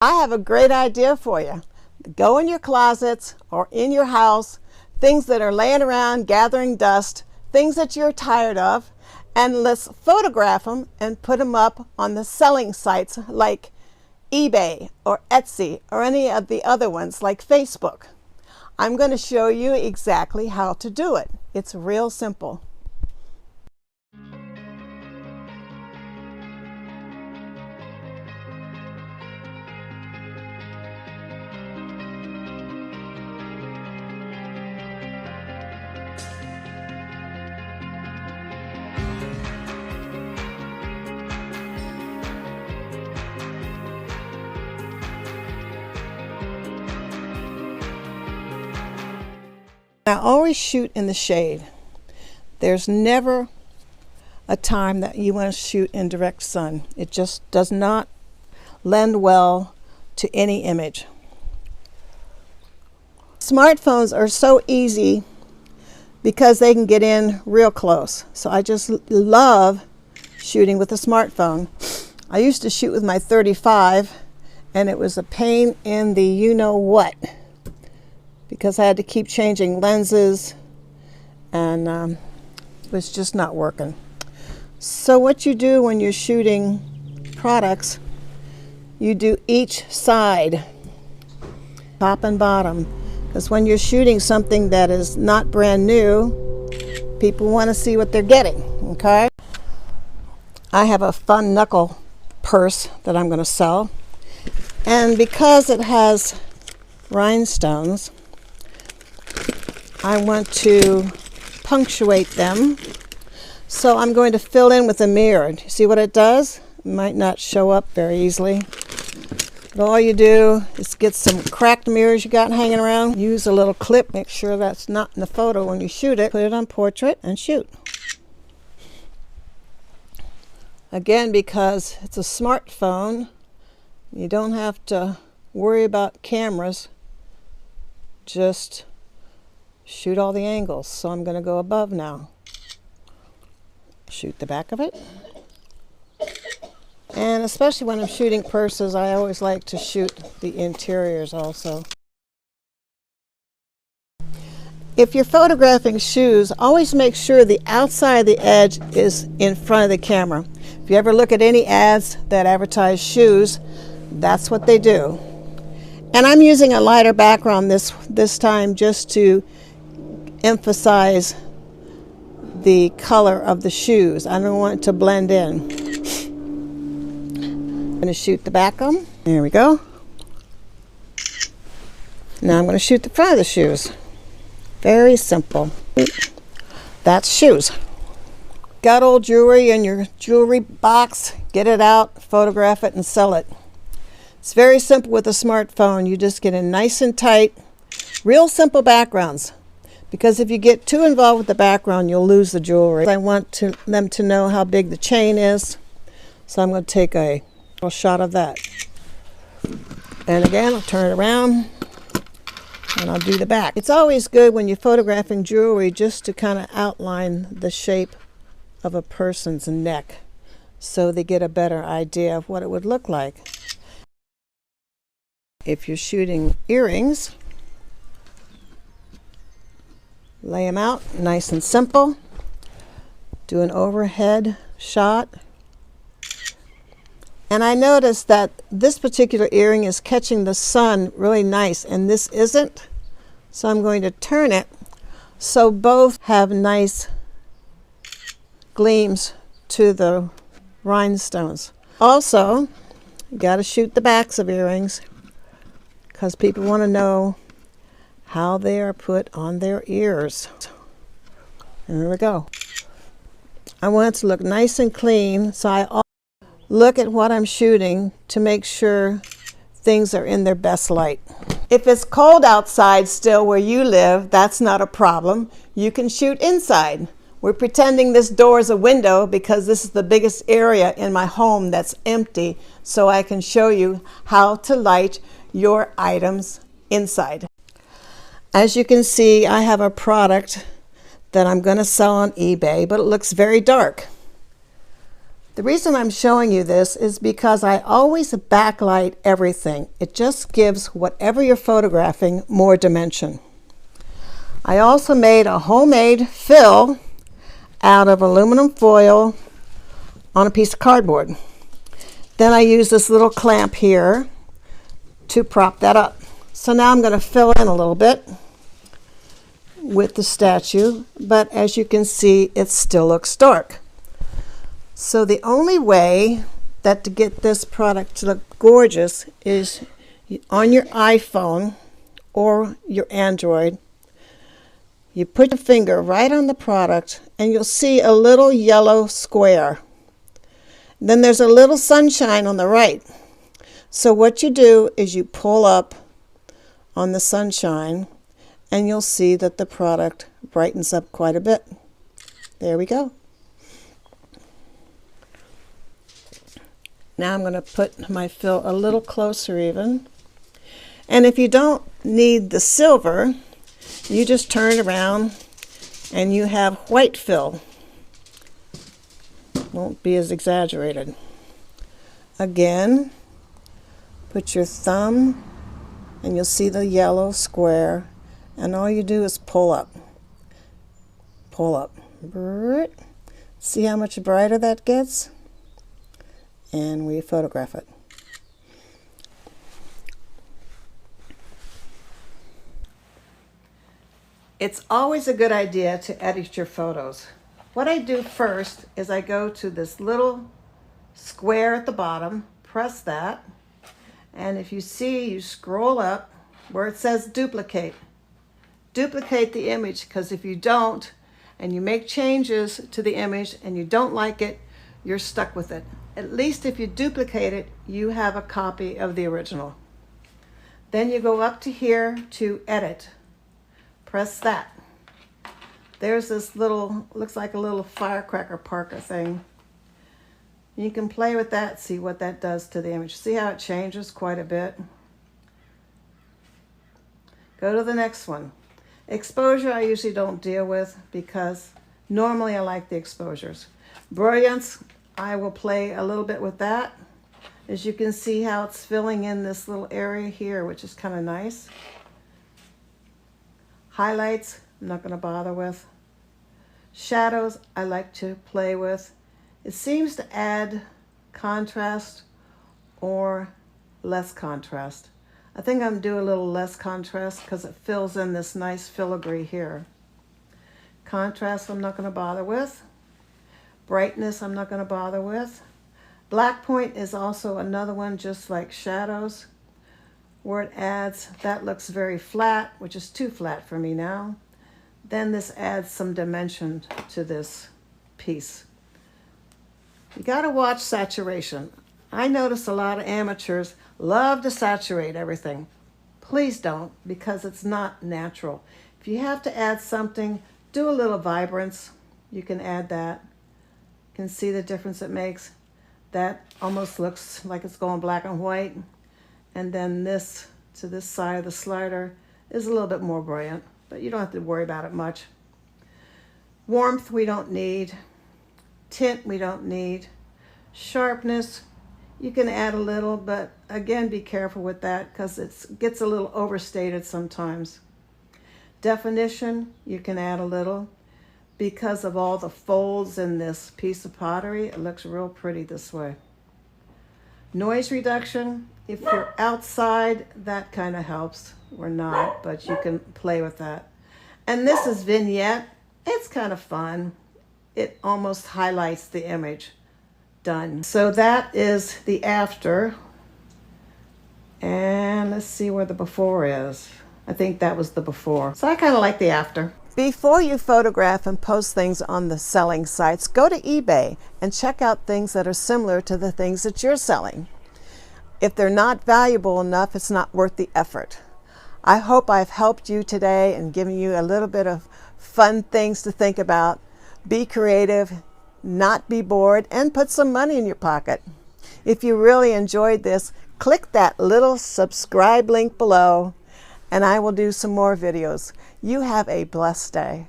I have a great idea for you. Go in your closets or in your house, things that are laying around gathering dust, things that you're tired of, and let's photograph them and put them up on the selling sites like eBay or Etsy or any of the other ones like Facebook. I'm going to show you exactly how to do it. It's real simple. I always shoot in the shade. There's never a time that you want to shoot in direct sun. It just does not lend well to any image. Smartphones are so easy because they can get in real close. So I just love shooting with a smartphone. I used to shoot with my 35 and it was a pain in the you-know-what, because I had to keep changing lenses and it was just not working. So what you do when you're shooting products, you do each side, top and bottom, because when you're shooting something that is not brand new, people want to see what they're getting, okay? I have a fun knuckle purse that I'm going to sell, and because it has rhinestones, I want to punctuate them. So I'm going to fill in with a mirror. See what it does? It might not show up very easily. But all you do is get some cracked mirrors you got hanging around. Use a little clip. Make sure that's not in the photo when you shoot it. Put it on portrait and shoot. Again, because it's a smartphone, you don't have to worry about cameras. Just shoot all the angles. So I'm going to go above now. Shoot the back of it. And especially when I'm shooting purses, I always like to shoot the interiors also. If you're photographing shoes, always make sure the outside of the edge is in front of the camera. If you ever look at any ads that advertise shoes, that's what they do. And I'm using a lighter background this time just to emphasize the color of the shoes. I don't want it to blend in. I'm going to shoot the back of them. There we go. Now I'm going to shoot the front of the shoes. Very simple. That's shoes. Got old jewelry in your jewelry box, get it out, photograph it, and sell it. It's very simple with a smartphone. You just get in nice and tight, real simple backgrounds. Because if you get too involved with the background, you'll lose the jewelry. I want them to know how big the chain is, so I'm going to take a little shot of that. And again, I'll turn it around, and I'll do the back. It's always good when you're photographing jewelry just to kind of outline the shape of a person's neck, so they get a better idea of what it would look like. If you're shooting earrings, lay them out nice and simple. Do an overhead shot. And I noticed that this particular earring is catching the sun really nice and this isn't. So I'm going to turn it so both have nice gleams to the rhinestones. Also, you got to shoot the backs of earrings because people want to know how they are put on their ears. And there we go. I want it to look nice and clean, so I look at what I'm shooting to make sure things are in their best light. If it's cold outside still where you live, that's not a problem. You can shoot inside. We're pretending this door is a window because this is the biggest area in my home that's empty, so I can show you how to light your items inside. As you can see, I have a product that I'm going to sell on eBay, but it looks very dark. The reason I'm showing you this is because I always backlight everything. It just gives whatever you're photographing more dimension. I also made a homemade fill out of aluminum foil on a piece of cardboard. Then I use this little clamp here to prop that up. So now I'm going to fill in a little bit with the statue, but as you can see, it still looks dark. So the only way that to get this product to look gorgeous is on your iPhone or your Android. You put your finger right on the product and you'll see a little yellow square. Then there's a little sunshine on the right. So what you do is you pull up on the sunshine and you'll see that the product brightens up quite a bit. There we go. Now I'm going to put my fill a little closer even. And if you don't need the silver, you just turn it around and you have white fill. Won't be as exaggerated. Again, put your thumb and you'll see the yellow square, and all you do is pull up. Pull up. See how much brighter that gets? And we photograph it. It's always a good idea to edit your photos. What I do first is I go to this little square at the bottom, press that, and if you see, you scroll up where it says duplicate. Duplicate the image, because if you don't, and you make changes to the image and you don't like it, you're stuck with it. At least if you duplicate it, you have a copy of the original. Then you go up to here to edit. Press that. There's this little, looks like a little firecracker parker thing. You can play with that, see what that does to the image. See how it changes quite a bit? Go to the next one. Exposure I usually don't deal with because normally I like the exposures. Brilliance, I will play a little bit with that. As you can see how it's filling in this little area here, which is kind of nice. Highlights, I'm not going to bother with. Shadows, I like to play with. It seems to add contrast or less contrast. I think I'm doing a little less contrast because it fills in this nice filigree here. Contrast, I'm not going to bother with. Brightness, I'm not going to bother with. Black point is also another one, just like shadows, where it adds, that looks very flat, which is too flat for me now. Then this adds some dimension to this piece. You got to watch saturation. I notice a lot of amateurs love to saturate everything. Please don't, because it's not natural. If you have to add something, do a little vibrance. You can add that. You can see the difference it makes. That almost looks like it's going black and white. And then this to this side of the slider is a little bit more brilliant, but you don't have to worry about it much. Warmth we don't need. Tint we don't need. Sharpness, you can add a little, but again, be careful with that because it gets a little overstated sometimes. Definition, you can add a little. Because of all the folds in this piece of pottery, it looks real pretty this way. Noise reduction, if you're outside, that kind of helps. We're not, but you can play with that. And this is vignette. It's kind of fun. It almost highlights the image. Done. So that is the after. And let's see where the before is. I think that was the before. So I kind of like the after. Before you photograph and post things on the selling sites, go to eBay and check out things that are similar to the things that you're selling. If they're not valuable enough, it's not worth the effort. I hope I've helped you today and given you a little bit of fun things to think about. Be creative, not be bored, and put some money in your pocket. If you really enjoyed this, click that little subscribe link below and I will do some more videos. You have a blessed day.